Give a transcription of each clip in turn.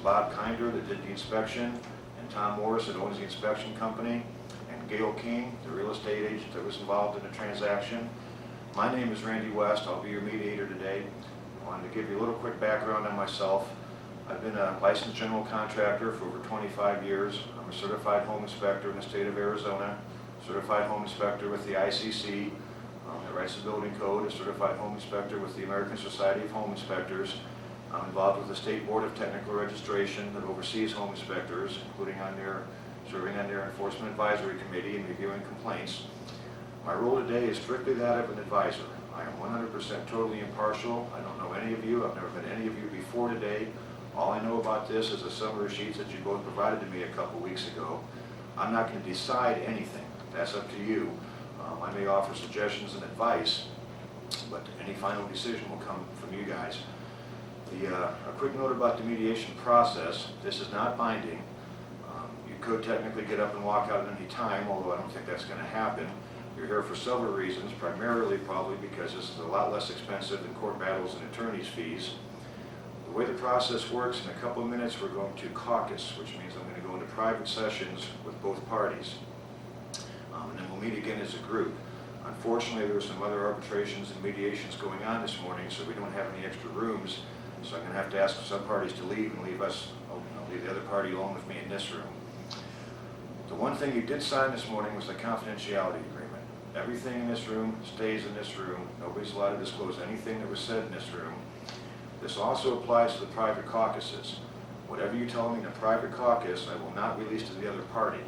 Bob Kinder that did the inspection, and Tom Morris that owns the inspection company, and Gail King, the real estate agent that was involved in the transaction. My name is Randy West. I'll be your mediator today. I wanted to give you a little quick background on myself. I've been a licensed general contractor for over 25 years. I'm a certified home inspector in the state of Arizona, certified home inspector with the ICC, that writes the building code, a certified home inspector with the American Society of Home Inspectors. I'm involved with the State Board of Technical Registration that oversees home inspectors, including serving on their Enforcement Advisory Committee and reviewing complaints. My role today is strictly that of an advisor. I am 100% totally impartial. I don't know any of you. I've never met any of you before today. All I know about this is the summary sheets that you both provided to me a couple weeks ago. I'm not going to decide anything. That's up to you. I may offer suggestions and advice, but any final decision will come from you guys. A quick note about the mediation process. This is not binding. You could technically get up and walk out at any time, although I don't think that's going to happen. You're here for several reasons, primarily probably because this is a lot less expensive than court battles and attorney's fees. The way the process works, in a couple of minutes we're going to caucus, which means I'm going to go into private sessions with both parties. And then we'll meet again as a group. Unfortunately, there were some other arbitrations and mediations going on this morning, so we don't have any extra rooms. So I'm going to have to ask some parties to leave and leave the other party alone with me in this room. The one thing you did sign this morning was the confidentiality agreement. Everything in this room stays in this room. Nobody's allowed to disclose anything that was said in this room. This also applies to the private caucuses. Whatever you tell me in a private caucus, I will not release to the other party.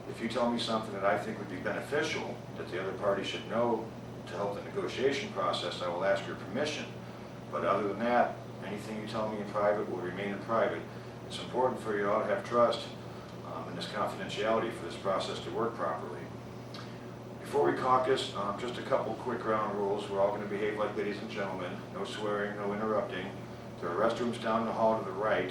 If you tell me something that I think would be beneficial, that the other party should know to help the negotiation process, I will ask your permission. But other than that, anything you tell me in private will remain in private. It's important for you all to have trust in this confidentiality for this process to work properly. Before we caucus, just a couple quick ground rules. We're all going to behave like ladies and gentlemen. No swearing, no interrupting. There are restrooms down the hall to the right.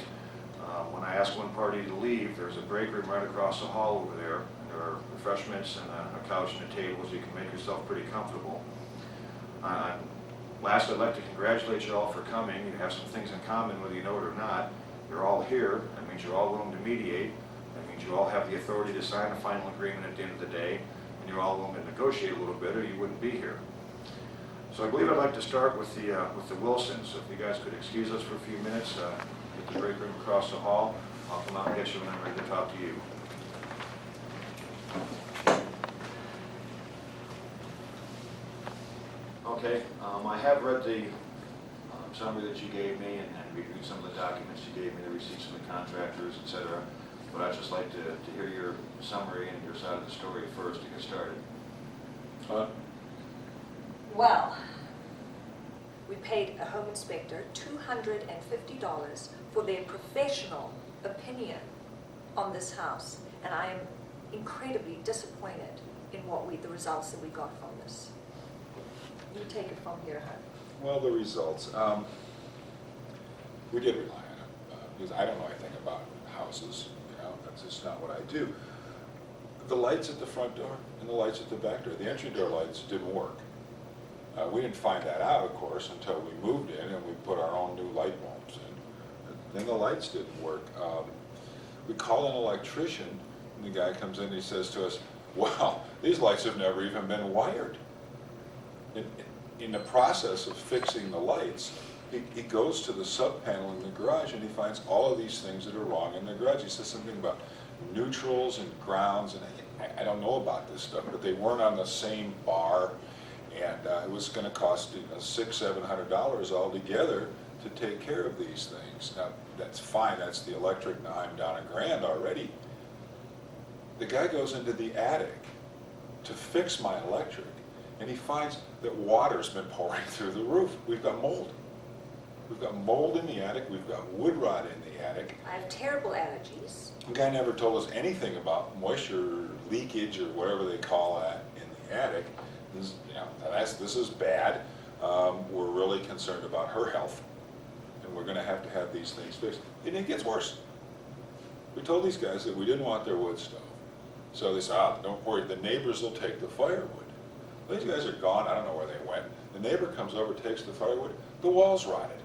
When I ask one party to leave, there's a break room right across the hall over there. And there are refreshments and a couch and a table, so you can make yourself pretty comfortable. Last, I'd like to congratulate you all for coming. You have some things in common, whether you know it or not. You're all here. That means you're all willing to mediate. That means you all have the authority to sign a final agreement at the end of the day. And you're all willing to negotiate a little bit, or you wouldn't be here. So I believe I'd like to start with the Wilsons. So if you guys could excuse us for a few minutes, get the break room across the hall. I'll come out and get you when I'm ready to talk to you. Okay, I have read the summary that you gave me and reviewed some of the documents you gave me, the receipts from the contractors, etc. But I'd just like to hear your summary and your side of the story first to get started. Well, we paid a home inspector $250 for their professional opinion on this house, and I am incredibly disappointed in the results that we got from this. You take it from here, Hunt. Well, the results. We did rely on it because I don't know anything about houses. That's just not what I do. The lights at the front door and the lights at the back door, the entry door lights didn't work. We didn't find that out, of course, until we moved in and we put our own new light bulbs in. Then the lights didn't work. We call an electrician, and the guy comes in and he says to us, "Well, these lights have never even been wired." In the process of fixing the lights, he goes to the sub panel in the garage and he finds all of these things that are wrong in the garage. He says something about neutrals and grounds, and I don't know about this stuff, but they weren't on the same bar, and it was going to cost $600-700 altogether to take care of these things. Now, that's fine, that's the electric. Now I'm down $1,000 already. The guy goes into the attic to fix my electric, and he finds that water's been pouring through the roof. We've got mold. We've got mold in the attic. We've got wood rot in the attic. I have terrible allergies. The guy never told us anything about moisture leakage or whatever they call that in the attic. This is bad. We're really concerned about her health, and we're going to have these things fixed. And it gets worse. We told these guys that we didn't want their wood stove. So they said, don't worry, the neighbors will take the firewood. Well, these guys are gone. I don't know where they went. The neighbor comes over, takes the firewood. The wall's rotted.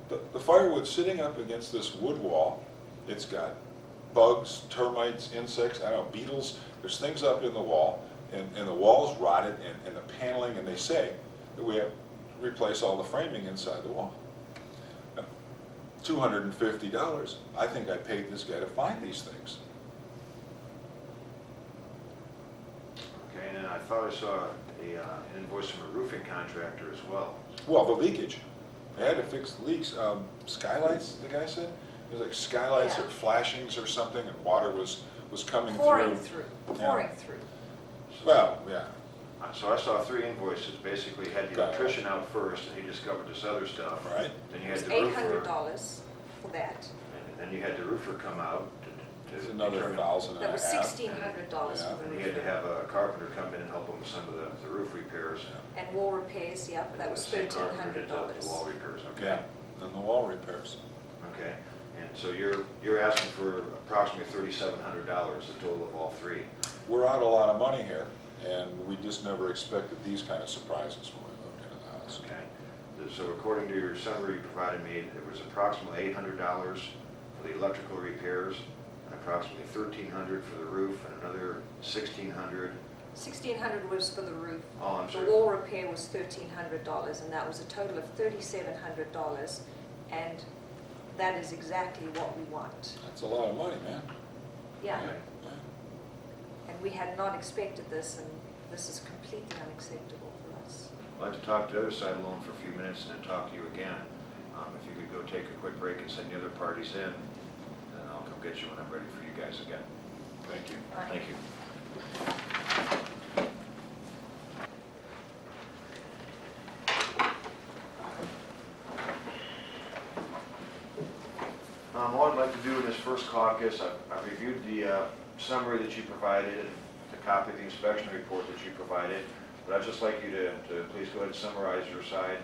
The firewood's sitting up against this wood wall, It's got bugs, termites, insects, I don't know, beetles. There's things up in the wall, and the wall's rotted, and the paneling, and they say that we have to replace all the framing inside the wall. Now, $250, I think I paid this guy to find these things. Okay, and then I thought I saw an invoice from a roofing contractor as well. Well, the leakage. They had to fix the leaks. Skylights, the guy said? It was like skylights Yeah. or flashings or something, and water was coming Pouring through. pouring through. Well, yeah. So I saw 3 invoices, basically had the electrician out first, and he discovered this other stuff. Right. Then you It had was the roofer, $800 for that. and then you had the roofer come out It's to another determine- $1,500. That was $1,600 Yeah. for the And he had to roof. have a carpenter come in and help him with some of the roof repairs. And wall repairs, yeah, that was The same carpenter did $1,300. the wall repairs, okay? Yeah, and the wall repairs. Okay, and so you're asking for approximately $3,700, the total of all 3. We're out a lot of money here, and we just never expected these kind of surprises when we moved into the house. Okay, so according to your summary you provided me, there was approximately $800 for the electrical repairs, and approximately $1,300 for the roof, and another $1,600. $1,600 was for the roof. Oh, I'm The sorry. wall repair was $1,300, and that was a total of $3,700, and that is exactly what we want. That's a lot of money, man. Yeah, Okay. and we had not expected this, and this is completely unacceptable for us. I'd like to talk to the other side alone for a few minutes and then talk to you again. If you could go take a quick break and send the other parties in, then I'll come get you when I'm ready for you guys again. Thank you. Fine. Thank you. All I'd like to do in this first caucus, I've reviewed the summary that you provided and the copy of the inspection report that you provided, but I'd just like you to please go ahead and summarize your side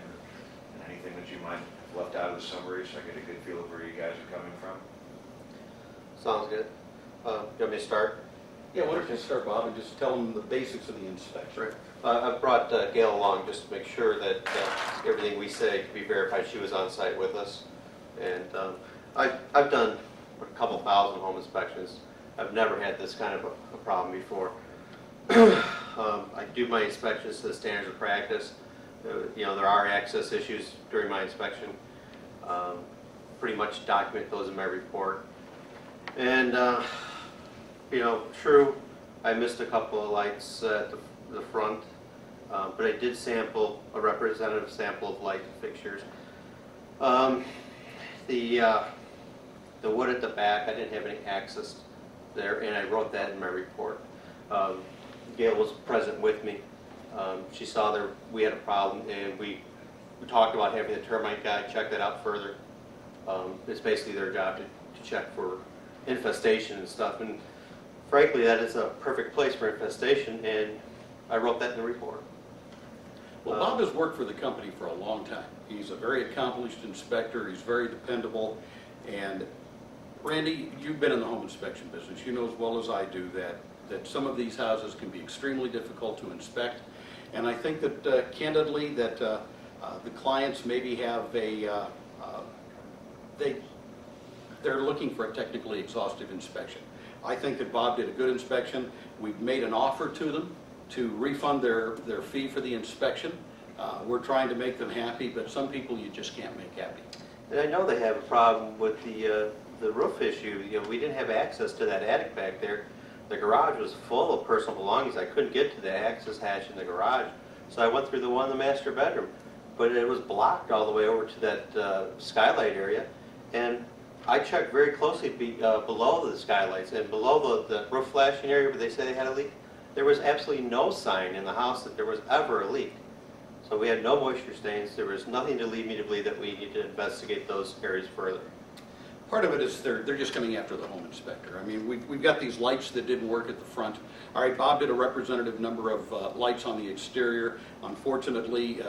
and anything that you might have left out of the summary so I get a good feel of where you guys are coming from. Sounds good. You want me to start? Yeah, why don't you start, Bob, and just tell them the basics of the inspection. I brought Gail along just to make sure that everything we say can be verified. She was on site with us. And I've done a couple thousand home inspections. I've never had this kind of a problem before. I do my inspections to the standards of practice. You know, there are access issues during my inspection. Pretty much document those in my report. And you know, true, I missed a couple of lights at the front, but I did sample a representative sample of light fixtures. The wood at the back, I didn't have any access there, and I wrote that in my report. Gail was present with me. She saw there we had a problem, and we talked about having the termite guy check that out further. It's basically their job to check for infestation and stuff, and frankly, that is a perfect place for infestation, and I wrote that in the report. Well, Bob has worked for the company for a long time. He's a very accomplished inspector, he's very dependable, and Randy, you've been in the home inspection business. You know as well as I do that some of these houses can be extremely difficult to inspect, and I think that candidly that the clients maybe have they're looking for a technically exhaustive inspection. I think that Bob did a good inspection. We've made an offer to them to refund their fee for the inspection. We're trying to make them happy, but some people you just can't make happy. And I know they have a problem with the roof issue. You know, we didn't have access to that attic back there. The garage was full of personal belongings. I couldn't get to the access hatch in the garage, so I went through the one in the master bedroom. But it was blocked all the way over to that skylight area, and I checked very closely below the skylights and below the roof flashing area where they say they had a leak. There was absolutely no sign in the house that there was ever a leak. So we had no moisture stains. There was nothing to lead me to believe that we need to investigate those areas further. Part of it is they're just coming after the home inspector. I mean, we've got these lights that didn't work at the front. All right, Bob did a representative number of lights on the exterior. Unfortunately,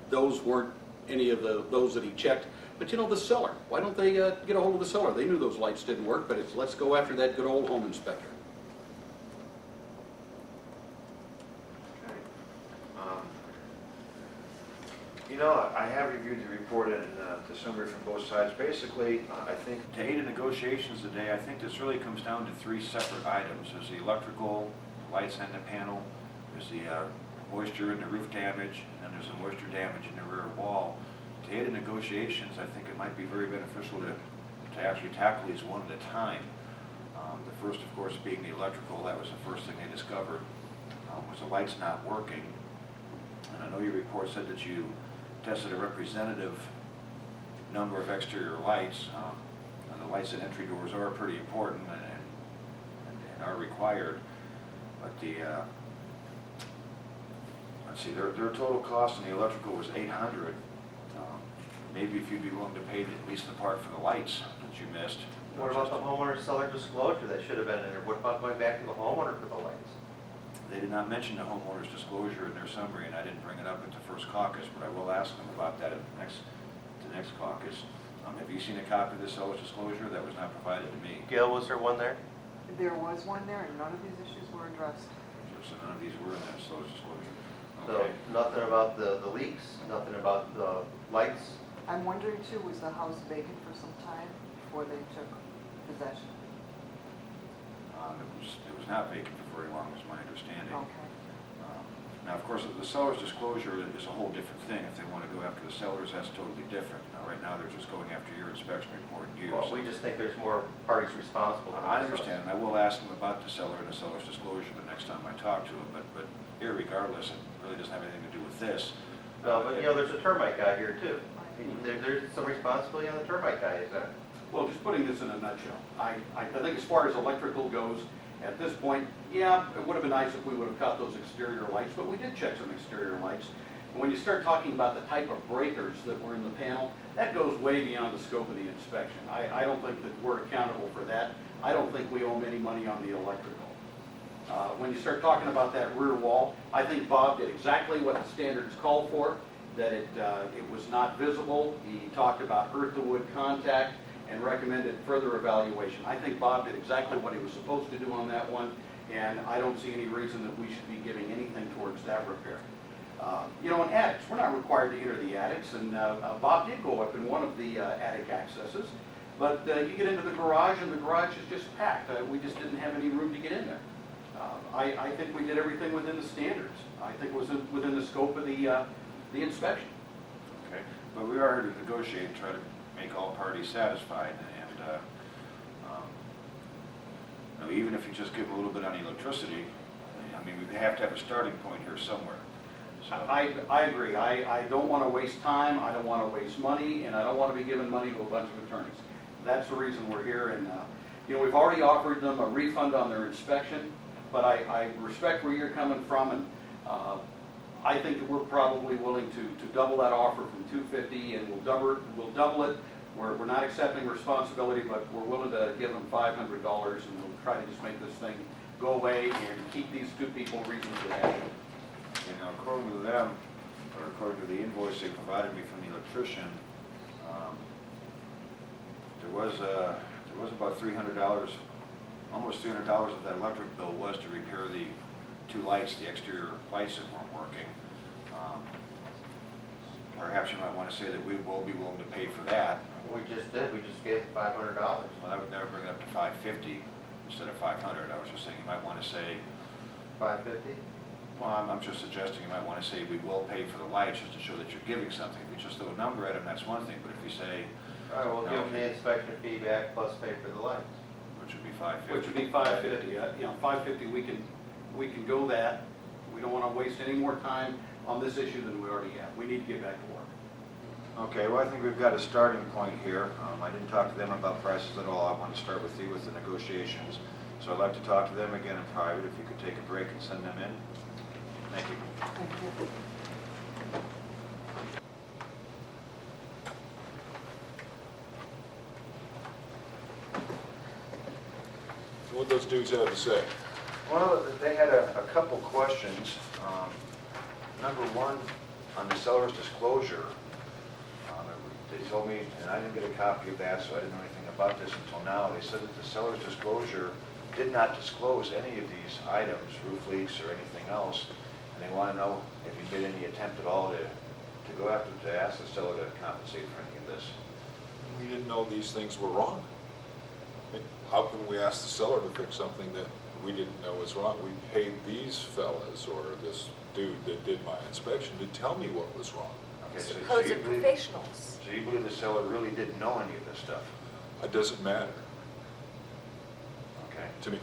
those weren't any of those that he checked. But you know, the cellar, why don't they get a hold of the cellar? They knew those lights didn't work, but let's go after that good old home inspector. Okay. You know, I have reviewed the report, and to summary from both sides. Basically, I think to aid in negotiations today, I think this really comes down to three separate items. There's the electrical, lights on the panel, there's the moisture and the roof damage, and there's the moisture damage in the rear wall. To aid in negotiations, I think it might be very beneficial to actually tackle these one at a time. The first, of course, being the electrical. That was the first thing they discovered, was the lights not working. And I know your report said that you tested a representative number of exterior lights. And the lights at entry doors are pretty important and are required. But the, let's see, their total cost on the electrical was $800. Maybe if you'd be willing to pay at least the part for the lights that you missed. What about the homeowner seller disclosure that should have been in there? What about going back to the homeowner for the lights? They did not mention the homeowner's disclosure in their summary, and I didn't bring it up at the first caucus, but I will ask them about that at the next caucus. Have you seen a copy of the seller's disclosure? That was not provided to me. Gail, was there one there? There was one there, and none of these issues were addressed. So none of these were in that seller's disclosure. So Okay. nothing about the leaks, nothing about the lights? I'm wondering too, was the house vacant for some time before they took possession? It was not vacant for very long, is my understanding. Okay. Now, of course, the seller's disclosure is a whole different thing. If they want to go after the sellers, that's totally different. Now, right now, they're just going after your inspection report and you. Well, we just think there's more parties responsible. for I this. understand, and I will ask them about the seller and the seller's disclosure the next time I talk to them, but irregardless, it really doesn't have anything to do with this. No, but you know, there's a termite guy here too. There's some responsibility on the termite guy, is there? Well, just putting this in a nutshell, I think as far as electrical goes, at this point, yeah, it would have been nice if we would have cut those exterior lights, but we did check some exterior lights. And when you start talking about the type of breakers that were in the panel, that goes way beyond the scope of the inspection. I don't think that we're accountable for that. I don't think we owe them any money on the electrical. When you start talking about that rear wall, I think Bob did exactly what the standards called for, that it was not visible. He talked about earth-to-wood contact and recommended further evaluation. I think Bob did exactly what he was supposed to do on that one, and I don't see any reason that we should be giving anything towards that repair. You know, in attics, we're not required to enter the attics, and Bob did go up in one of the attic accesses, but you get into the garage, and the garage is just packed. We just didn't have any room to get in there. I think we did everything within the standards. I think it was within the scope of the inspection. Okay, but we are here to negotiate and try to make all parties satisfied, and you know, even if you just give them a little bit on electricity, I mean, we have to have a starting point here somewhere. So, I agree. I don't want to waste time, I don't want to waste money, and I don't want to be giving money to a bunch of attorneys. That's the reason we're here, and you know, we've already offered them a refund on their inspection, but I respect where you're coming from, and I think that we're probably willing to double that offer from $250, and we'll double it. We're not accepting responsibility, but we're willing to give them $500, and we'll try to just make this thing go away and keep these two people reasonably happy. you know, according to them, or according to the invoice they provided me from the electrician, there was about $300, almost $300 of that electric bill was to repair the two lights, the exterior lights that weren't working. Perhaps you might want to say that we will be willing to pay for that. We just did, we just gave $500. Well, that would never bring it up to $550 instead of $500. I was just saying you might want to say, $550? well, I'm just suggesting you might want to say we will pay for the lights just to show that you're giving something. If you just throw a number at them, that's one thing, but if you say, All right, we'll give them the inspection fee back plus pay for the lights. which would be $550. Which would be $550. You know, $550, we can go that. We don't want to waste any more time on this issue than we already have. We need to get back to work. Okay, well, I think we've got a starting point here. I didn't talk to them about prices at all. I want to start with you with the negotiations. So I'd like to talk to them again in private. If you could take a break and send them in. Thank you. Thank you. What those dudes have to say? Well, they had a couple questions. Number one, on the seller's disclosure, they told me, and I didn't get a copy of that, so I didn't know anything about this until now. They said that the seller's disclosure did not disclose any of these items, roof leaks or anything else, and they want to know if you made any attempt at all to go after, to ask the seller to compensate for any of this. didn't know these things were wrong. I mean, how can we ask the seller to fix something that we didn't know was wrong? We paid these fellas or this dude that did my inspection to tell me what was wrong. Okay, so Supposed you believe, professionals. so you believe the seller really didn't know any of this stuff? It doesn't matter Okay. to me.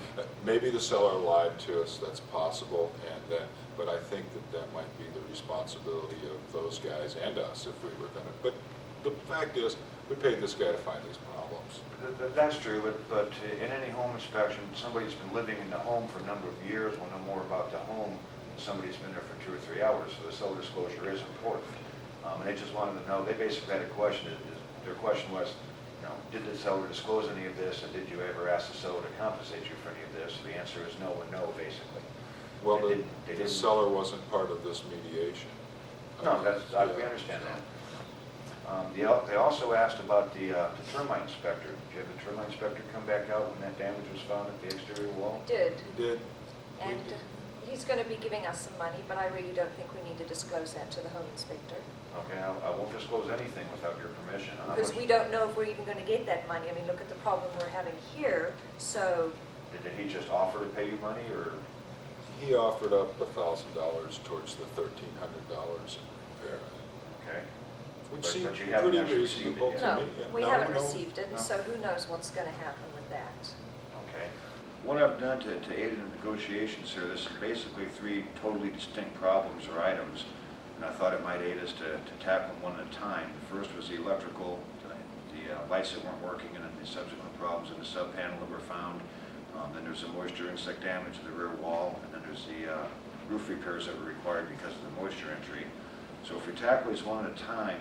Maybe the seller lied to us, that's possible, and then, but I think that that might be the responsibility of those guys and us if we were gonna. But the fact is, we paid this guy to find these problems. That's true, but in any home inspection, somebody's been living in the home for a number of years, will know more about the home than somebody's been there for 2 or 3 hours, so the seller disclosure is important. And they just wanted to know, they basically had a question, their question was, you know, did the seller disclose any of this, and did you ever ask the seller to compensate you for any of this? The answer is no and no, basically. Well, They the didn't- seller wasn't part of this mediation. No, we understand that. They also asked about the termite inspector. Did you have the termite inspector come back out when that damage was found at the exterior wall? Did, Did. and he's going to be giving us some money, but I really don't think we need to disclose that to the home inspector. Okay, I won't disclose anything without your permission. How Because much- we don't know if we're even going to get that money. I mean, look at the problem we're having here, so, Did he just offer to pay you money, or? He offered up $1,000 towards the $1,300 in repair, Okay. which But seemed you haven't pretty actually received reasonable it to yet. no, me. Yeah, we no, haven't no, received it, no. so who knows what's going to happen with that. Okay. What I've done to aid in the negotiations here, this is basically 3 totally distinct problems or items, and I thought it might aid us to tackle them one at a time. The first was the electrical, the lights that weren't working, and then the subsequent problems in the sub panel that were found. Then there's the moisture insect damage to the rear wall, and then there's the roof repairs that were required because of the moisture entry. So if we tackle these one at a time,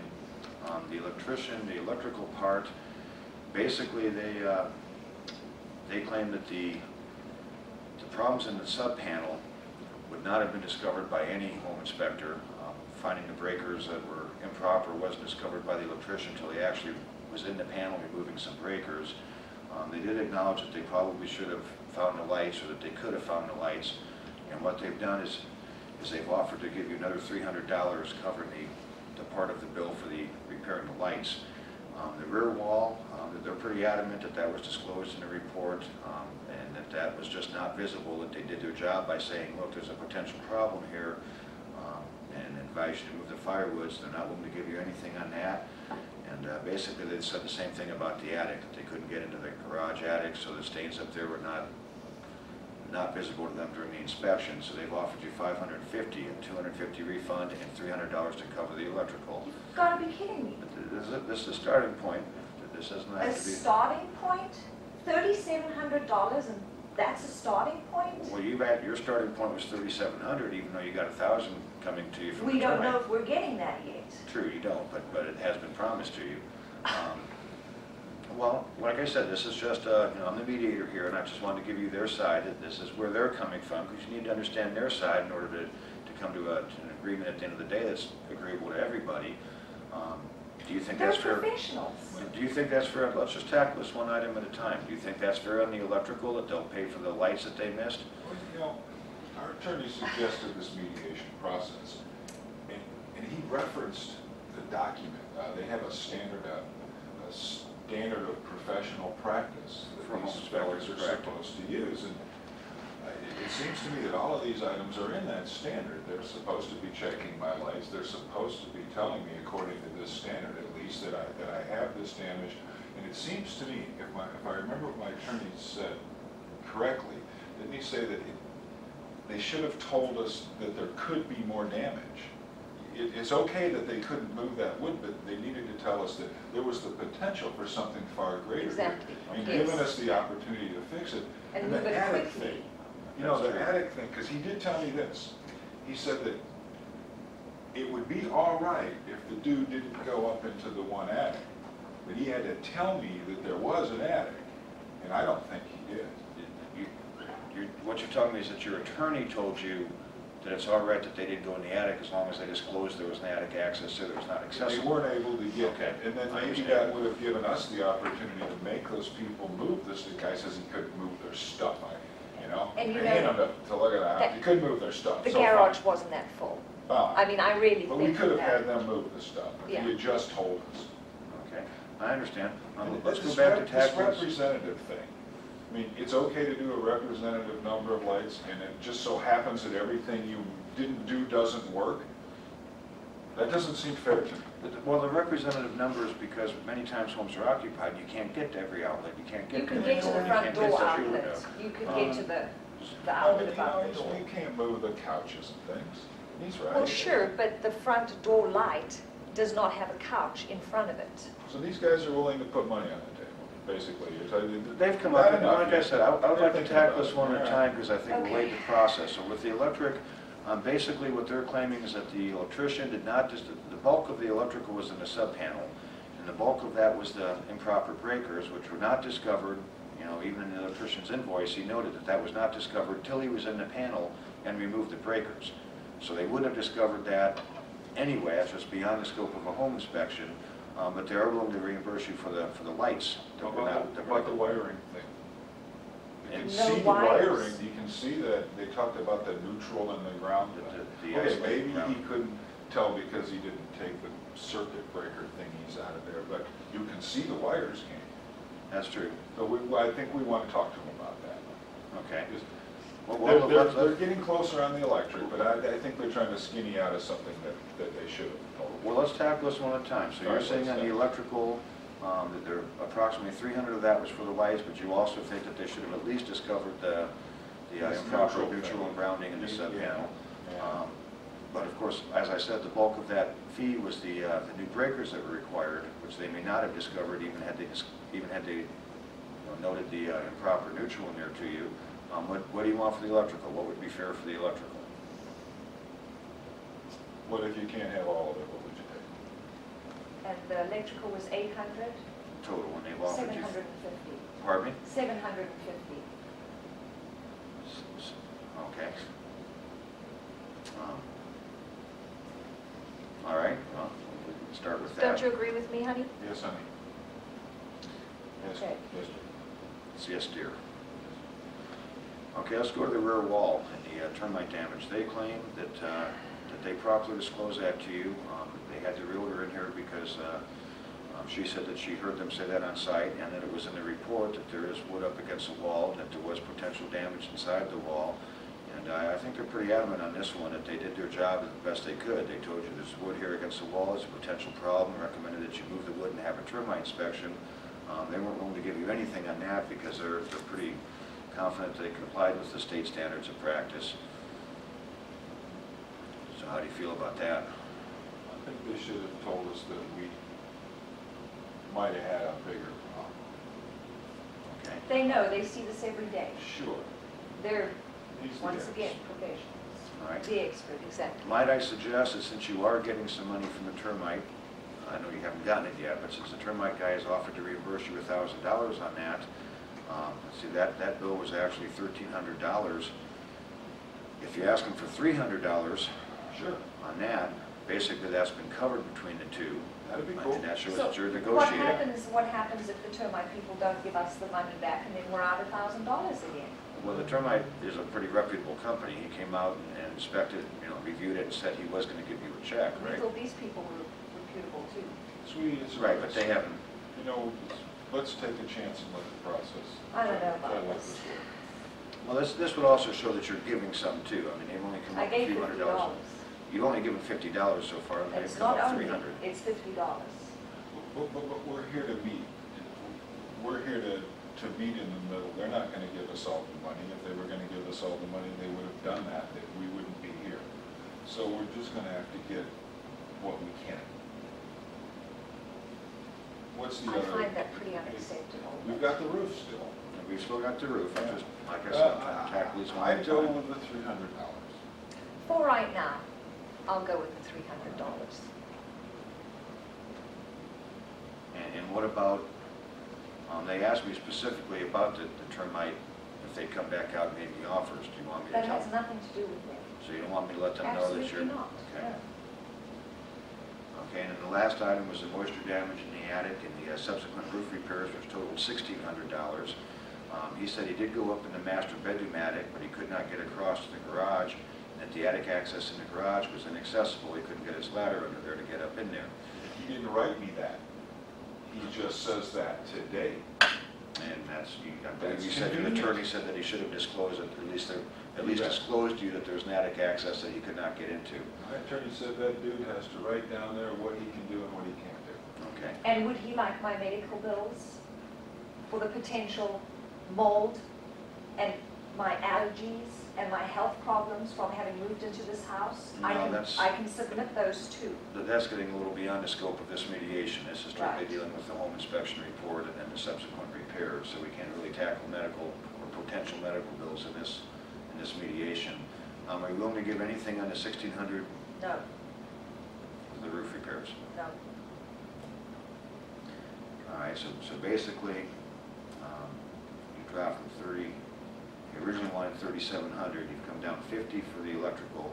the electrical part, basically they claim that the problems in the sub panel would not have been discovered by any home inspector. Finding the breakers that were improper wasn't discovered by the electrician until he actually was in the panel removing some breakers. They did acknowledge that they probably should have found the lights, or that they could have found the lights. And what they've done is they've offered to give you another $300 covering the part of the bill for the repairing the lights. The rear wall, they're pretty adamant that that was disclosed in the report, and that was just not visible, that they did their job by saying, look, there's a potential problem here, and advise you to move the firewoods. They're not willing to give you anything on that. And basically they said the same thing about the attic, that they couldn't get into the garage attic, so the stains up there were not visible to them during the inspection. So they've offered you $550, a $250 refund, and $300 to cover the electrical. You've got to be kidding me. This is a starting point. This doesn't A have to be. starting point? $3,700, and that's a starting point? Well, your starting point was $3,700, even though you got $1,000 coming to you from We the don't termite. know if we're getting that yet. True, you don't, but it has been promised to you. Well, like I said, this is just, I'm the mediator here, and I just wanted to give you their side, that this is where they're coming from, because you need to understand their side in order to come to an agreement at the end of the day that's agreeable to everybody. Do you think They're that's fair? professionals. Do you think that's fair? Let's just tackle this one item at a time. Do you think that's fair on the electrical, that they'll pay for the lights that they missed? Well, you know, our attorney suggested this mediation process, and he referenced the document. They have a standard of professional practice that For home these inspectors are inspectors, correct. supposed to use. And it seems to me that all of these items are in that standard. They're supposed to be checking my lights. They're supposed to be telling me, according to this standard at least, that I have this damage. And it seems to me, if I remember what my attorney said correctly, didn't he say that they should have told us that there could be more damage? It's okay that they couldn't move that wood, but they needed to tell us that there was the potential for something far greater. Exactly, And yes. giving us the opportunity to fix it. And the move it attic quickly. thing, you know, the attic thing, because he did tell me this. He said that it would be all right if the dude didn't go up into the one attic, but he had to tell me that there was an attic, and I don't think he did. What you're telling me is that your attorney told you that it's all right that they didn't go in the attic as long as they disclosed there was an attic access, so there was not They accessible. weren't able to get Okay. it, and then I maybe understand. that would have given us the opportunity to make those people move this. The guy says he couldn't move their stuff, you know? And you I know hate him to look at the house, that he couldn't move their stuff. The So garage fine. wasn't that full. Fine. I mean, I really But we think could have that. had them move the stuff, if Yeah. he had just told us. Okay. I understand. And Let's go this back to this tax. representative thing. I mean, it's okay to do a representative number of lights, and it just so happens that everything you didn't do doesn't work? That doesn't seem fair to me. Well, the representative number is because many times homes are occupied, you can't get to every outlet, you can't You get to can the get to door, the you front can't door get to outlet, you can get to the No, outlet but above the door. you can't move the couches and things. He's right. Well, sure, but the front door light does not have a couch in front of it. So these guys are willing to put money on the table, basically. You're telling me. They've come up, and Not like I enough said, yet. I would They're like to thinking tackle about this it. one at a All time, right. because I think we're Okay. late in the process. So with the electric, basically what they're claiming is that the electrician did not, the bulk of the electrical was in the sub-panel, and the bulk of that was the improper breakers, which were not discovered, you know, even in the electrician's invoice, he noted that that was not discovered till he was in the panel and removed the breakers. So they wouldn't have discovered that anyway, that's just beyond the scope of a home inspection, but they're willing to reimburse you for the lights that were not. that were About the wiring thing. You can No see the wires. wiring, you can see that they talked about the neutral and the ground. The Okay, isolated maybe ground. he couldn't tell because he didn't take the circuit breaker thingies out of there, but you can see the wires came. That's true. So I think we want to talk to him about that. Okay. Because Well, They're getting closer on the electric, but I think they're trying to skinny out of something that they should have told. Well, let's tackle this one at a time. So All you're right, saying on let's the do it. electrical, that there approximately 300 of that was for the lights, but you also think that they should have at least discovered the This improper neutral neutral thing. and grounding in the Yeah, sub-panel. yeah. But of course, as I said, the bulk of that fee was the new breakers that were required, which they may not have discovered even had they noted the improper neutral in there to you. What do you want for the electrical? What would be fair for the electrical? What if you can't have all of it, what would you take? And the electrical was 800, Total, when they've offered you. 750. Pardon me? 750. Okay. All right, well, we can start with that. Don't you agree with me, honey? Yes, honey. Yes, Okay. yes, It's yes, dear. Okay, let's go to the rear wall and the termite damage. They claim that they properly disclosed that to you. They had the realtor in here because she said that she heard them say that on site, and that it was in the report that there is wood up against the wall, and that there was potential damage inside the wall. And I think they're pretty adamant on this one, that they did their job as best they could. They told you there's wood here against the wall, it's a potential problem, recommended that you move the wood and have a termite inspection. They weren't willing to give you anything on that because they're pretty confident they complied with the state standards of practice. So how do you feel about that? I think they should have told us that we might have had a bigger problem. Okay. They know, they see this every day. Sure. They're, He's the once expert. again, professionals. All right. The expert, exactly. Might I suggest that since you are getting some money from the termite, I know you haven't gotten it yet, but since the termite guy has offered to reimburse you $1,000 on that, see that bill was actually $1,300. If you ask him for $300 Sure. on that, basically that's been covered between the two. That'd be cool. And that shows So that you're what negotiating. happens if the termite people don't give us the money back and then we're out $1,000 again? Well, the termite is a pretty reputable company. He came out and inspected, reviewed it and said he was going to give you a check, We right? thought these people were reputable too. Sweet as Right, but they haven't. You know, let's take a chance and let the process. I don't know try to about let this. work. Well, this would also show that you're giving some too. I mean, they've only come I up with a gave few $100. $50. You've only given $50 so far, and they've It's come not up only, 300. it's $50. But we're here to meet. We're here to meet in the middle. They're not gonna give us all the money. If they were gonna give us all the money, they would have done that. We wouldn't be here. So we're just gonna have to get what we can. What's the I other? find that pretty unacceptable. We've got the roof still. And we've still got the roof. I'm just, like I said, I'm trying to tackle these one at a I'd go time. with the $300. For right now, I'll go with the $300. And what about, they asked me specifically about the termite, if they come back out and make me offers. Do you want me to That tell has them? nothing to do with them. So you don't want me to let them know that you're? Absolutely not. Okay. No. Okay, and then the last item was the moisture damage in the attic and the subsequent roof repairs, which totaled $1,600. He said he did go up in the master bedroom attic, but he could not get across to the garage, and that the attic access in the garage was inaccessible. He couldn't get his ladder under there to get up in there. He didn't write me that. He just says that today. And that's, I believe you said, your attorney said that he should have disclosed it, at least disclosed to you that there's an attic access that he could not get into. My attorney said that dude has to write down there what he can do and what he can't do. Okay. And would he like my medical bills for the potential mold and my allergies and my health problems from having moved into this house? No, that's- I can submit those too. That's getting a little beyond the scope of this mediation. This is strictly Right. dealing with the home inspection report and then the subsequent repairs, so we can't really tackle medical or potential medical bills in this mediation. Are you willing to give anything on the $1,600 No, for the roof repairs? no. All right, so basically, you dropped from 30, you originally wanted 3,700, you've come down 50 for the electrical.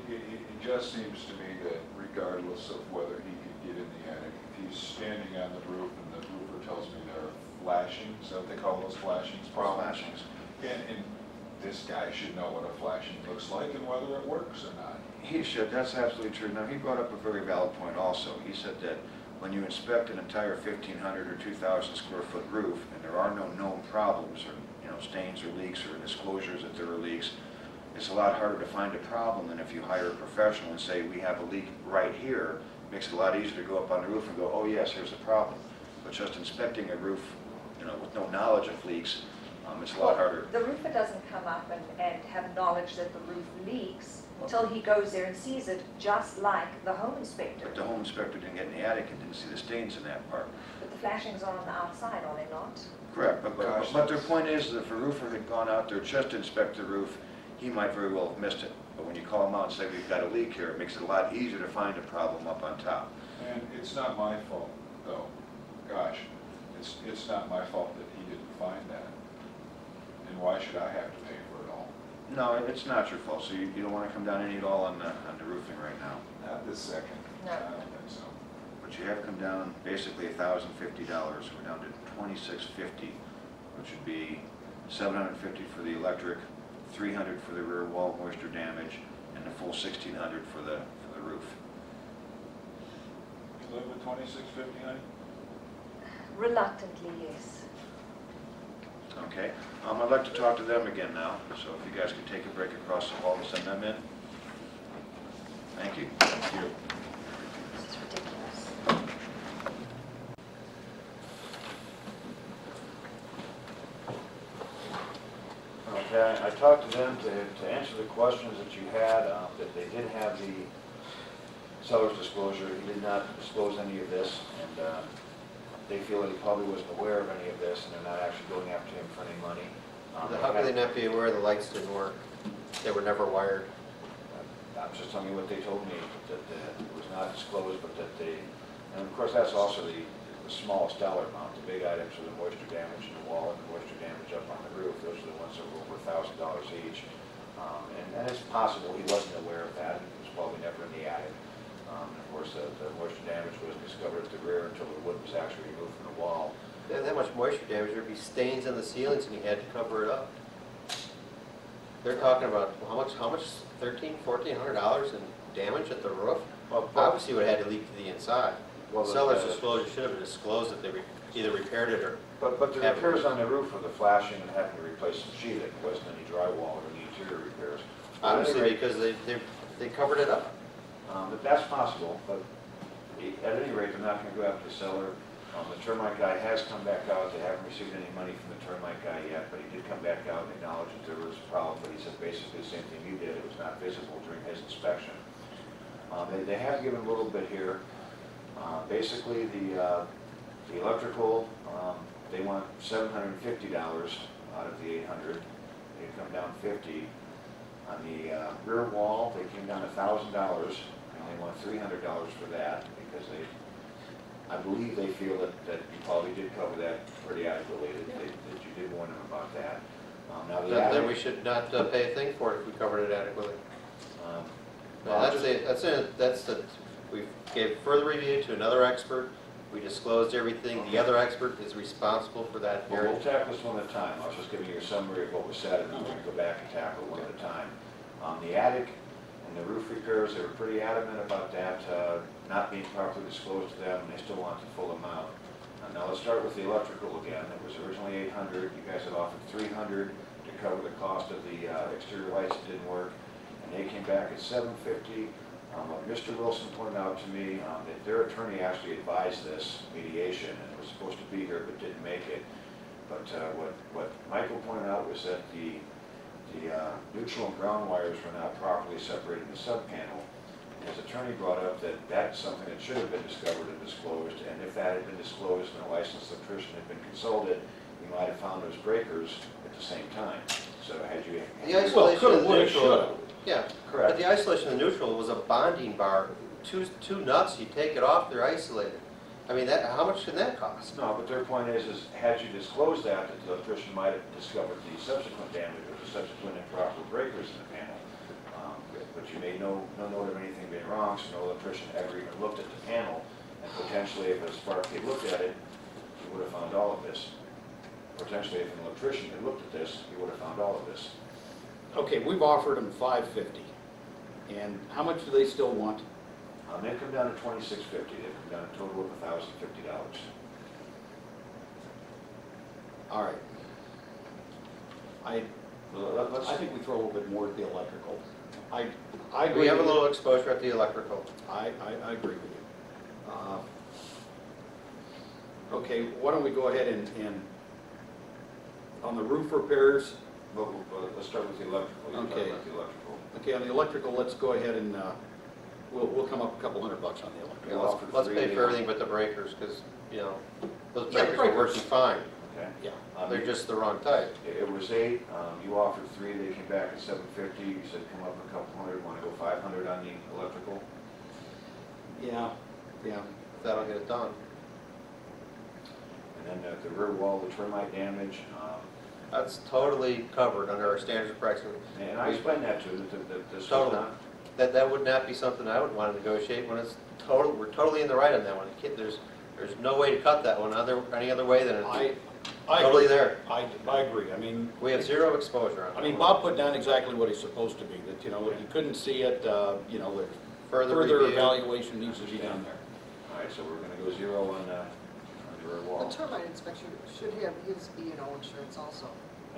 It just seems to me that regardless of whether he could get in the attic, if he's standing on the roof and the roofer tells me there are flashings, is that what they call those flashings? Flashings. And this guy should know what a flashing looks like and whether it works or not. He should, that's absolutely true. Now, he brought up a very valid point also. He said that when you inspect an entire 1,500 or 2,000 square foot roof and there are no known problems or, stains or leaks or disclosures that there are leaks, it's a lot harder to find a problem than if you hire a professional and say, we have a leak right here. It makes it a lot easier to go up on the roof and go, oh yes, here's a problem. But just inspecting a roof, with no knowledge of leaks, it's a lot harder. The roofer doesn't come up and have knowledge that the roof leaks until he goes there and sees it, just like the home inspector. But the home inspector didn't get in the attic and didn't see the stains in that part. But the flashings are on the outside, are they not? Correct, but their point is that if a roofer had gone out there just to inspect the roof, he might very well have missed it. But when you call him out and say, we've got a leak here, it makes it a lot easier to find a problem up on top. And it's not my fault, though. Gosh, it's not my fault that he didn't find that. And why should I have to pay for it all? No, it's not your fault, so you don't want to come down any at all on the roofing right now. Not this second. No. I don't think so. But you have come down basically $1,050. We're down to $2,650, which would be $750 for the electric, $300 for the rear wall moisture damage, and the full $1,600 for the roof. You live with $2,650, honey? Reluctantly, yes. Okay, I'd like to talk to them again now, so if you guys could take a break across the hall and send them in. Thank you. Thank you. This is ridiculous. Okay, I talked to them to answer the questions that you had, that they did have the seller's disclosure. He did not disclose any of this, and they feel that he probably wasn't aware of any of this, and they're not actually going after him for any money. How could they not be aware the lights didn't work? They were never wired. I'm just telling you what they told me, that it was not disclosed, but that they, and of course that's also the smallest dollar amount. The big items are the moisture damage in the wall and the moisture damage up on the roof. Those are the ones that were over $1,000 each. And it's possible he wasn't aware of that. It was probably never in the attic. And of course, the moisture damage wasn't discovered at the rear until the wood was actually removed from the wall. They had that much moisture damage, there'd be stains in the ceilings and he had to cover it up. They're talking about, how much, $1,300, $1,400 in damage at the roof? Well, Obviously it would have had to leak to the inside. Well, Seller's disclosure should have been disclosed that they either repaired it or... But the repairs on the roof were the flashing and having to replace some sheeting. It wasn't any drywall or any interior repairs. Obviously because they covered it up. But that's possible, but at any rate, they're not going to go after the seller. The termite guy has come back out. They haven't received any money from the termite guy yet, but he did come back out and acknowledge that there was a problem, but he said basically the same thing you did. It was not visible during his inspection. They have given a little bit here. Basically, the electrical, they want $750 out of the $800. They come down $50. On the rear wall, they came down $1,000, and they want $300 for that because I believe they feel that you probably did cover that pretty adequately, that you did warn them about that. Now the Then attic, we should not pay a thing for it if we covered it adequately. well, We gave further review to another expert. We disclosed everything. The other expert is responsible for that Well, area. we'll tackle this one at a time. I was just giving you a summary of what was said, and then we're going to go back and tackle it one at a time. The attic and the roof repairs, they were pretty adamant about that. not being properly disclosed to them, and they still want the full amount. Now let's start with the electrical again. It was originally 800. You guys had offered 300 to cover the cost of the exterior lights that didn't work, and they came back at 750. What Mr. Wilson pointed out to me, that their attorney actually advised this mediation and was supposed to be here but didn't make it. But what Michael pointed out was that the neutral and ground wires were not properly separated in the sub-panel. His attorney brought up that that's something that should have been discovered and disclosed, and if that had been disclosed and a licensed electrician had been consulted, we might have found those breakers at the same time. So had you... The isolation of the woulda, neutral, shoulda. yeah, Correct. but the isolation of the neutral was a bonding bar. Two nuts, you take it off, they're isolated. I mean, how much can that cost? No, but their point is had you disclosed that the electrician might have discovered the subsequent damage or the subsequent improper breakers in the panel. But you made no note of anything being wrong, so no electrician ever even looked at the panel. And potentially, if a spark had looked at it, he would have found all of this. Potentially, if an electrician had looked at this, he would have found all of this. Okay, we've offered them $550. And how much do they still want? They come down to $2,650. They come down a total of $1,050. All right. I Let's think we throw a little bit more at the electrical. I agree. We have a with you. little exposure at the electrical. I agree with you. Okay, why don't we go ahead and on the roof repairs, But let's start with the electrical. You talk Okay. about the electrical. okay, on the electrical, let's go ahead and, we'll come up a couple $100 on the We electrical. offered Let's three. pay for everything but the breakers, because, you know, those Yeah, breakers are breakers. working fine. Okay. Yeah, They're just the wrong type. It was 8. You offered 3. They came back at 750. You said come up a couple hundred. Want to go 500 on the electrical? yeah. That'll get it done. And then the rear wall, the termite damage. That's totally covered under our standards of practice. And I explained that to them, that this was Totally. not. That would not be something I would want to negotiate when it's total, we're totally in the right on that one. There's no way to cut that one any other way than I it's agree. totally there. I agree. I mean, We have zero exposure on it. I mean, Bob put down exactly what he's supposed to be, that, you know, you couldn't see it, you know, that Further further review. evaluation needs to be done there. All right, so we're going to go 0 on the rear The wall. termite inspection should have his E&O insurance also.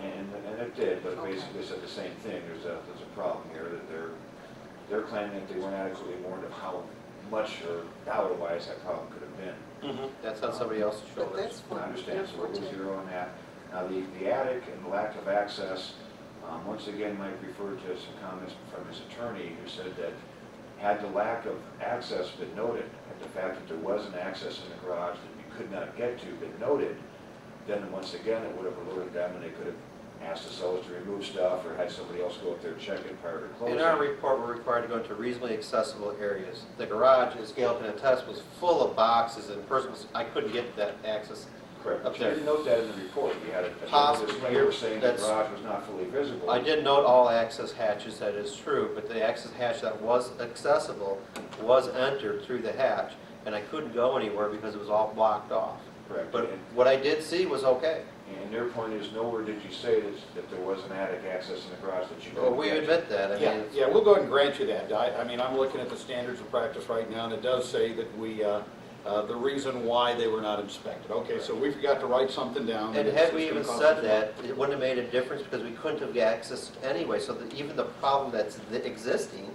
And it did, but Okay. basically said the same thing. There's a problem here that they're claiming that they weren't adequately warned of how much or dollar-wise that problem could have been. That's on somebody else's But shoulders. that's I fine. understand, so we'll go 0 on that. Now, the attic and the lack of access, once again, Mike referred to some comments from his attorney who said that had the lack of access been noted, and the fact that there was an access in the garage that you could not get to been noted, then once again, it would have alerted them and they could have asked the sellers to remove stuff or had somebody else go up there and check it prior to closing. In our report, we're required to go into reasonably accessible areas. The garage, as Gail can attest, was full of boxes and I couldn't get that access. Correct, up but you there. didn't note that in the report. You had a Possibly. disclaimer saying the That's- garage was not fully visible. I did note all access hatches, that is true, but the access hatch that was accessible was entered through the hatch, and I couldn't go anywhere because it was all blocked off. Correct. But what I did see was okay. And their point is, nowhere did you say that there was an attic access in the garage that you Well, couldn't we get. admit that, I Yeah, mean, yeah, we'll go ahead and grant you that. I mean, I'm looking at the standards of practice right now, and it does say that we, the reason why they were not inspected. Okay, so we forgot to write something down. and it's- had we it's gonna even cost said us that, it wouldn't have made a difference because we couldn't have accessed anyway, so that even the problem that's existing,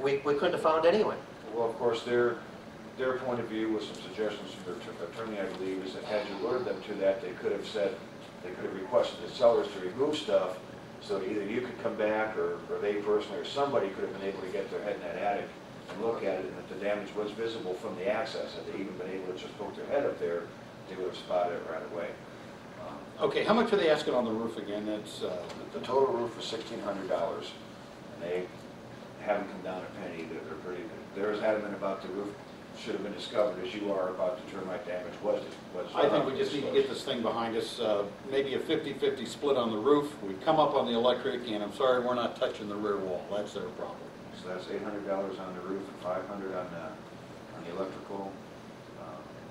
we couldn't have found anyway. Well, of course, their point of view with some suggestions from their attorney, I believe, is that had you alerted them to that, they could have said, they could have requested the sellers to remove stuff, so either you could come back, or they personally, or somebody could have been able to get their head in that attic and look at it, and if the damage was visible from the access, had they even been able to just poke their head up there, they would have spotted it right away. Okay, how much are they asking on the roof again? That's, The total roof was $1,600, and they haven't come down a penny. They're pretty good. They're as adamant about the roof should have been discovered as you are about the termite damage was. I think we just need to get this thing behind us, maybe a 50-50 split on the roof. We come up on the electric, and I'm sorry, we're not touching the rear wall. That's their problem. So that's $800 on the roof and $500 on the electrical.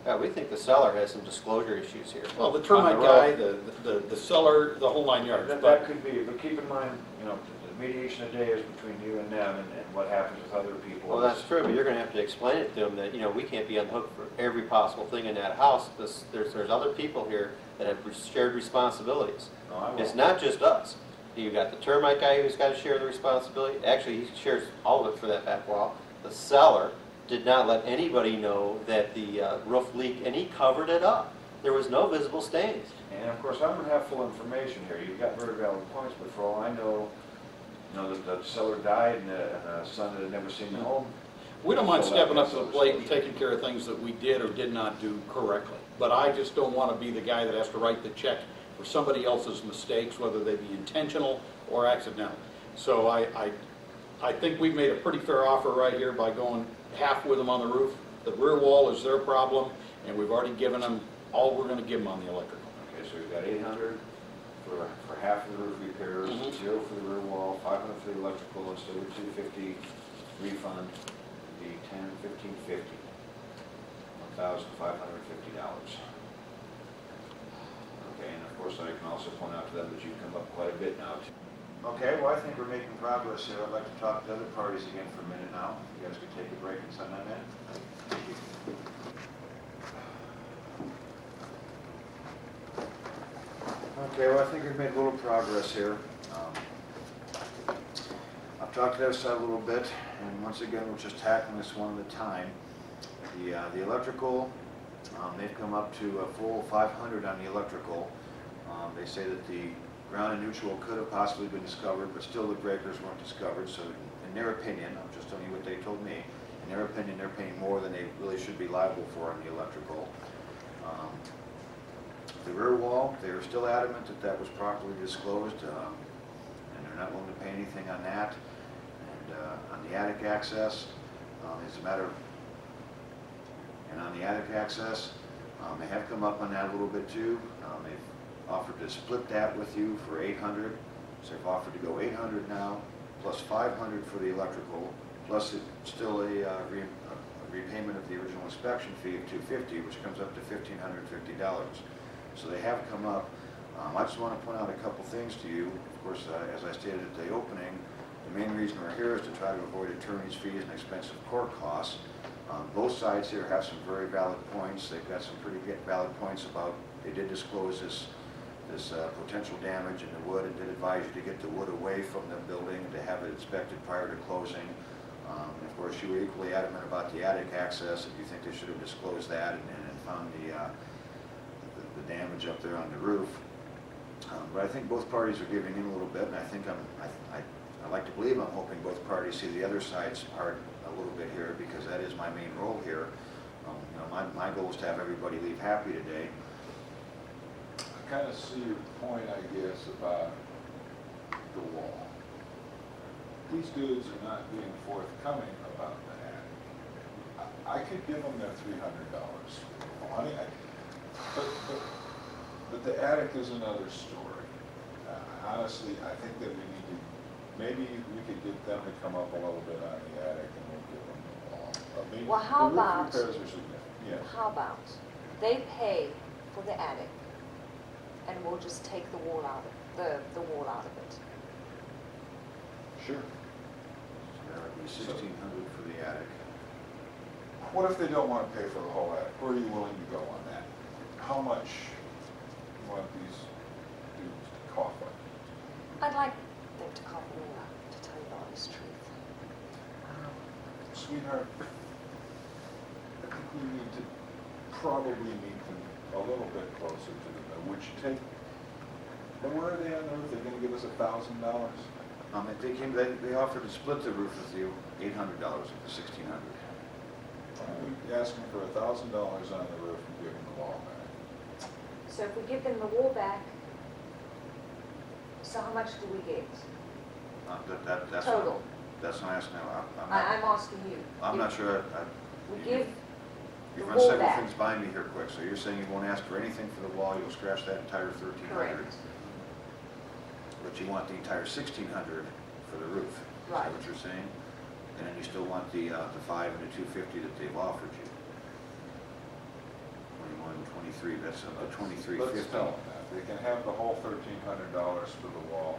Yeah, we think the seller has some disclosure issues here. Well, the On termite road. guy, the seller, the whole 9 yards. That But could be, but keep in mind, you know, mediation today is between you and them, and what happens with other people. Well, that's true, but you're gonna have to explain it to them that, we can't be on the hook for every possible thing in that house. There's other people here that have shared responsibilities. No, I It's won't. not just us. You got the termite guy who's got to share the responsibility. Actually, he shares all of it for that back wall. The seller did not let anybody know that the roof leaked, and he covered it up. There was no visible stains. And of course, I don't have full information here. You've got very valid points, but for all I know, the seller died and a son that had never seen the home. We don't mind So stepping up that's to the other plate and solution. taking care of things that we did or did not do correctly. But I just don't want to be the guy that has to write the check for somebody else's mistakes, whether they be intentional or accidental. So I think we've made a pretty fair offer right here by going half with them on the roof. The rear wall is their problem, and we've already given them all we're going to give them on the electrical. Okay, so we've got 800 for half of the roof repairs, Mhm. 0 for the rear wall, 500 for the electrical, and so the 250 refund, the 10, 1550, $1,550. Okay, and of course I can also point out to them that you've come up quite a bit now. Okay, well I think we're making progress here. I'd like to talk to other parties again for a minute now. You guys could take a break and send that in. Thank you. Okay, well, I think we've made a little progress here. I've talked to the other side a little bit, and once again, we're just tackling this one at a time. The electrical, they've come up to a full 500 on the electrical. They say that the ground and neutral could have possibly been discovered, but still the breakers weren't discovered. So in their opinion, I'm just telling you what they told me, in their opinion, they're paying more than they really should be liable for on the electrical. The rear wall, they are still adamant that that was properly disclosed, and they're not willing to pay anything on that. And on the attic access, as a matter of, and on the attic access, they have come up on that a little bit too. They've offered to split that with you for 800, so they've offered to go 800 now, plus 500 for the electrical, plus it's still a repayment of the original inspection fee of $250, which comes up to $1,550. So they have come up. I just want to point out a couple things to you. Of course, as I stated at the opening, the main reason we're here is to try to avoid attorney's fees and expensive court costs. Both sides here have some very valid points. They've got some pretty valid points about, they did disclose this potential damage in the wood and did advise you to get the wood away from the building and to have it inspected prior to closing. Of course, you were equally adamant about the attic access, if you think they should have disclosed that and found the damage up there on the roof. But I think both parties are giving in a little bit, and I think I like to believe, I'm hoping both parties see the other side's part a little bit here, because that is my main role here. My goal is to have everybody leave happy today. I kind of see your point, I guess, about the wall. These dudes are not being forthcoming about that. I could give them their $300. Honey, but the attic is another story. Honestly, I think that we need to, maybe we could get them to come up a little bit on the attic and we'll give them the wall. I mean, Well, how the roof about- repairs are significant, yes. How about they pay for the attic and we'll just take the wall out of the wall out of it? Sure. So that would be 1,600 for the attic. What if they don't want to pay for the whole attic? Where are you willing to go on that? How much you want these dudes to cough up? I'd like them to cough it all out, to tell you the honest truth. Sweetheart, I think we need to probably meet them a little bit closer to the middle. Would you take, but where are they on the roof? They're gonna give us $1,000? If they came, they offered to split the roof with you, $800 of the 1,600. We ask them for $1,000 on the roof and give them the wall back. So if we give them the wall back, so how much do we get? That's Total. That's not asking. I'm asking you. I'm not sure. We give the You've run wall several back. things by me here quick, so you're saying you won't ask for anything for the wall, you'll scratch that entire 1,300. Correct. But you want the entire 1,600 for the roof. Right. Is that what you're saying? And then you still want the 5 and the 250 that they've offered you. 21, 23, that's about 23.50. Let's tell them that. They can have the whole $1,300 for the wall,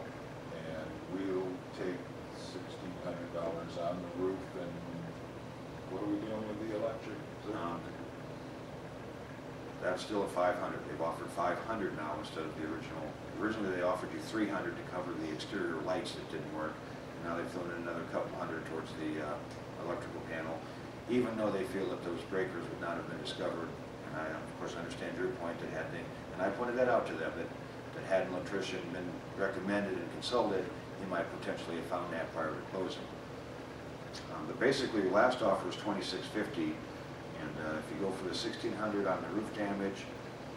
and and we'll take $1,600 on the roof, and what are we doing with the electric? That's still a 500. They've offered 500 now instead of the original. Originally, they offered you 300 to cover the exterior lights that didn't work. And now they've thrown in another couple hundred towards the electrical panel, even though they feel that those breakers would not have been discovered. And I, of course, understand your point that had they, and I pointed that out to them, that had an electrician been recommended and consulted, he might potentially have found that prior to closing. But basically, your last offer is $2,650. And if you go for the $1,600 on the roof damage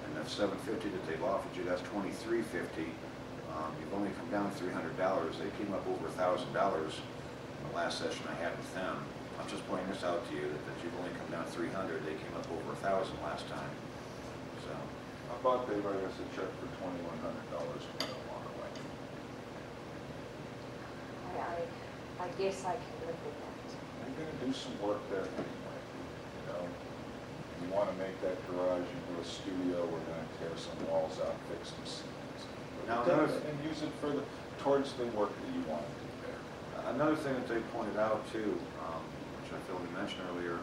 and the $750 that they've offered you, that's $2,350. You've only come down $300. They came up over $1,000 in the last session I had with them. I'm just pointing this out to you that you've only come down $300. They came up over $1,000 last time. So How about they write us a check for $2,100 and we don't walk away? I guess I can live with that. You're gonna do some work there anyway, you know? You wanna make that garage into a studio, we're gonna tear some walls out, fix some ceilings. Now, And use it for towards the work that you want to do there. another thing that they pointed out too, which I failed to mention earlier,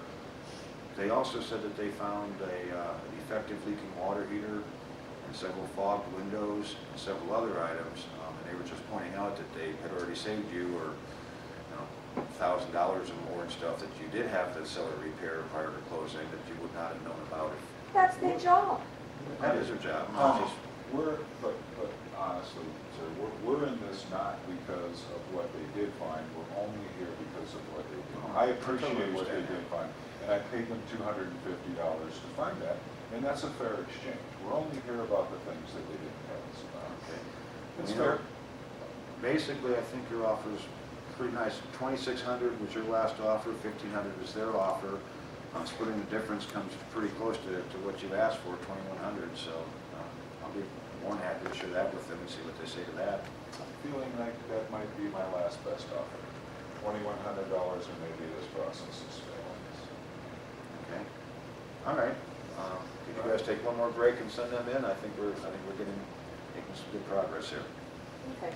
they also said that they found an effective leaking water heater and several fogged windows and several other items. And they were just pointing out that they had already saved you or $1,000 or more and stuff that you did have to sell or repair prior to closing that you would not have known about if That's their job. that is their job. But honestly, sir, we're in this not because of what they did find, we're only here because of what they did. I appreciate what they did find, and I paid them $250 to find that, and that's a fair exchange. We're only here about the things that they didn't tell us about. Okay. It's You know, fair. basically, I think your offer is pretty nice. $2,600 was your last offer, $1,500 is their offer. Splitting the difference comes pretty close to what you've asked for, $2,100. So I'll be more than happy to share that with them and see what they say to that. I'm feeling like that might be my last best offer. $2,100 and maybe this process is failing us. Okay. All right. Could you guys take one more break and send them in? I think we're making some good progress here. Okay.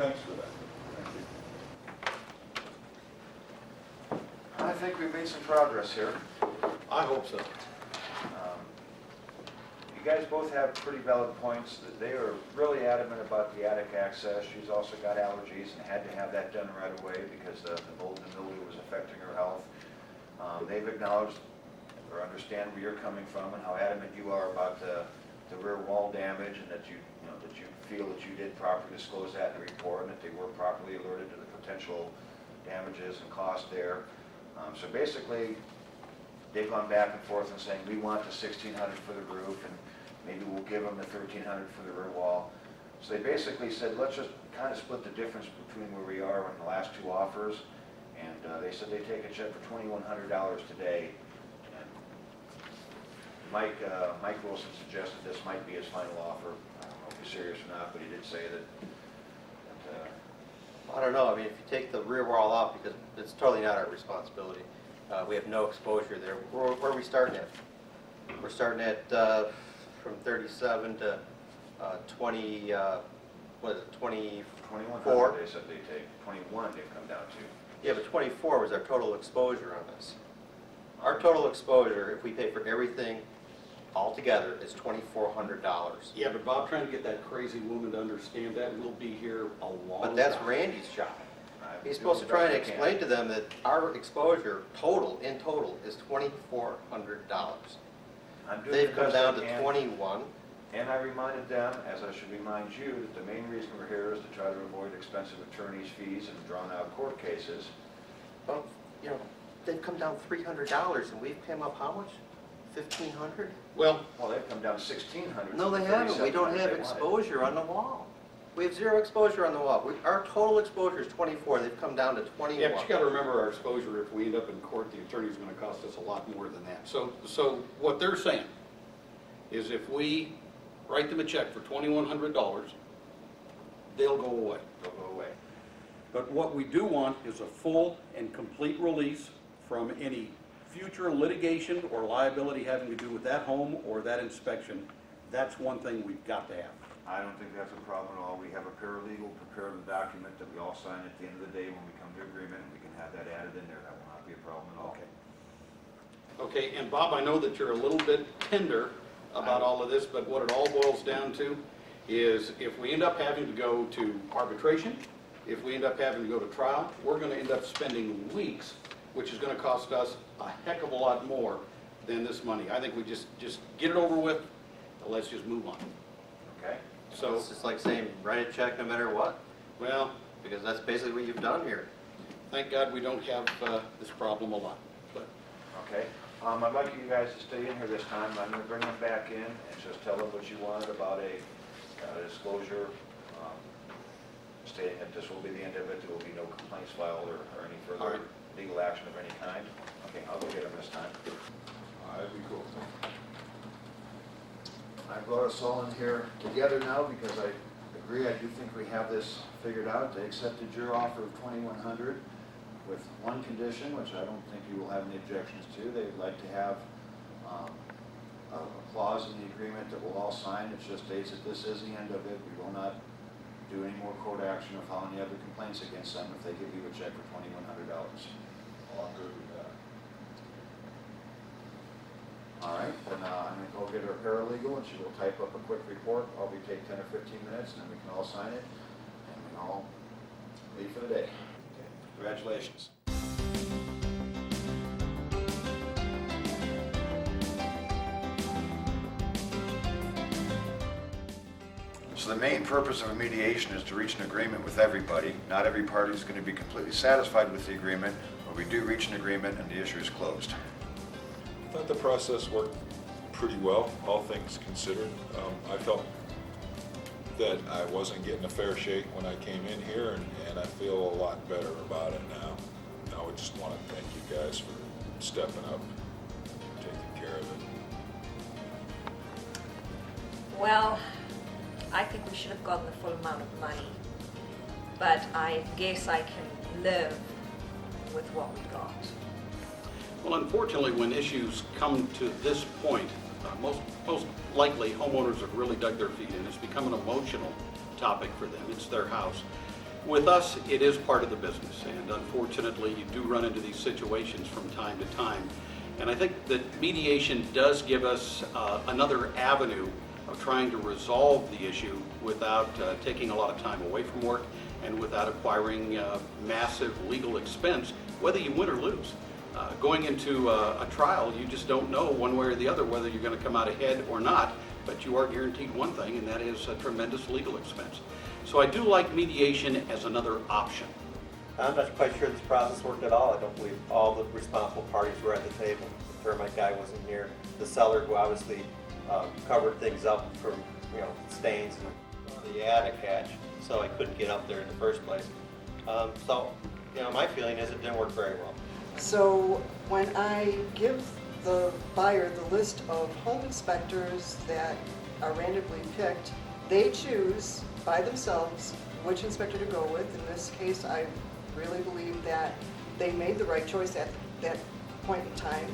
Thanks for that. Thank you. I think we've made some progress here. I hope so. You guys both have pretty valid points. They are really adamant about the attic access. She's also got allergies and had to have that done right away because the mold and mildew was affecting her health. They've acknowledged or understand where you're coming from and how adamant you are about the rear wall damage and that you feel that you did properly disclose that in the report and that they were properly alerted to the potential damages and cost there. So basically, they've gone back and forth and saying, we want the $1,600 for the roof, and maybe we'll give them the $1,300 for the rear wall. So they basically said, let's just kind of split the difference between where we are in the last two offers. And they said they take a check for $2,100 today. And Mike Wilson suggested this might be his final offer. I don't know if he's serious or not, but he did say that I don't know, I mean, if you take the rear wall out, because it's totally not our responsibility, we have no exposure there. Where are we starting at? We're starting at from 37 to 20, what is it, 24? 2100 they said they take. 21 they've come down to. Yeah, but 24 was our total exposure on this. Our total exposure, if we pay for everything altogether, is $2,400. Yeah, but Bob, trying to get that crazy woman to understand that, we'll be here a long time. But that's Randy's job. He's supposed to try and explain to them that our exposure in total is $2,400. I'm doing They've the come best down I to can. 21. And I reminded them, as I should remind you, that the main reason we're here is to try to avoid expensive attorney's fees and drawn-out court cases. Well, they've come down $300 and we've come up how much? $1,500? Well, They've come down $1,600. No, they haven't. We don't have exposure on the wall. We have zero exposure on the wall. Our total exposure is 24. They've come down to 21. yeah, but you gotta remember our exposure, if we end up in court, the attorney's gonna cost us a lot more than that. So what they're saying is if we write them a check for $2,100, they'll go away. They'll go away. But what we do want is a full and complete release from any future litigation or liability having to do with that home or that inspection. That's one thing we've got to have. I don't think that's a problem at all. We have a paralegal prepare the document that we all sign at the end of the day when we come to agreement, and we can have that added in there. That will not be a problem at all. Okay, and Bob, I know that you're a little bit tender about all of this, but what it all boils down to is if we end up having to go to arbitration, if we end up having to go to trial, we're going to end up spending weeks, which is going to cost us a heck of a lot more than this money. I think we just get it over with, and let's just move on. Okay? So it's just like saying, write a check no matter what, Well, because that's basically what you've done here. thank God we don't have this problem a lot, but Okay. I'd like you guys to stay in here this time. I'm going to bring them back in and just tell them what you wanted about a disclosure, stating that this will be the end of it. There will be no complaints filed or any All further right. legal action of any kind. Okay, I'll go get them this time. That'd be cool. I brought us all in here together now because I agree, I do think we have this figured out. They accepted your offer of $2,100 with one condition, which I don't think you will have any objections to. They'd like to have a clause in the agreement that we'll all sign. It just states that this is the end of it. We will not do any more court action or file any other complaints against them if they give you a check for $2,100. Well, I'm good with that. All right, then I'm going to go get her paralegal, and she will type up a quick report. Probably take 10 or 15 minutes, and then we can all sign it, and we can all leave for the day. Okay. Congratulations. So the main purpose of a mediation is to reach an agreement with everybody. Not every party is going to be completely satisfied with the agreement, but we do reach an agreement and the issue is closed. I thought the process worked pretty well, all things considered. I felt that I wasn't getting a fair shake when I came in here, and I feel a lot better about it now. I would just want to thank you guys for stepping up, taking care of it. Well, I think we should have gotten the full amount of money, but I guess I can live with what we got. well, unfortunately, when issues come to this point, most likely homeowners have really dug their feet in. It's become an emotional topic for them. It's their house. With us, it is part of the business, and unfortunately, you do run into these situations from time to time. And I think that mediation does give us another avenue of trying to resolve the issue without taking a lot of time away from work and without acquiring massive legal expense, whether you win or lose. Going into a trial, you just don't know one way or the other whether you're going to come out ahead or not, but you are guaranteed one thing, and that is a tremendous legal expense. So I do like mediation as another option. I'm not quite sure this process worked at all. I don't believe all the responsible parties were at the table. The termite guy wasn't here. The seller, who obviously covered things up from, stains and the attic hatch, so I couldn't get up there in the first place. So, my feeling is it didn't work very well. So when I give the buyer the list of home inspectors that are randomly picked, they choose by themselves which inspector to go with. In this case, I really believe that they made the right choice at that point in time.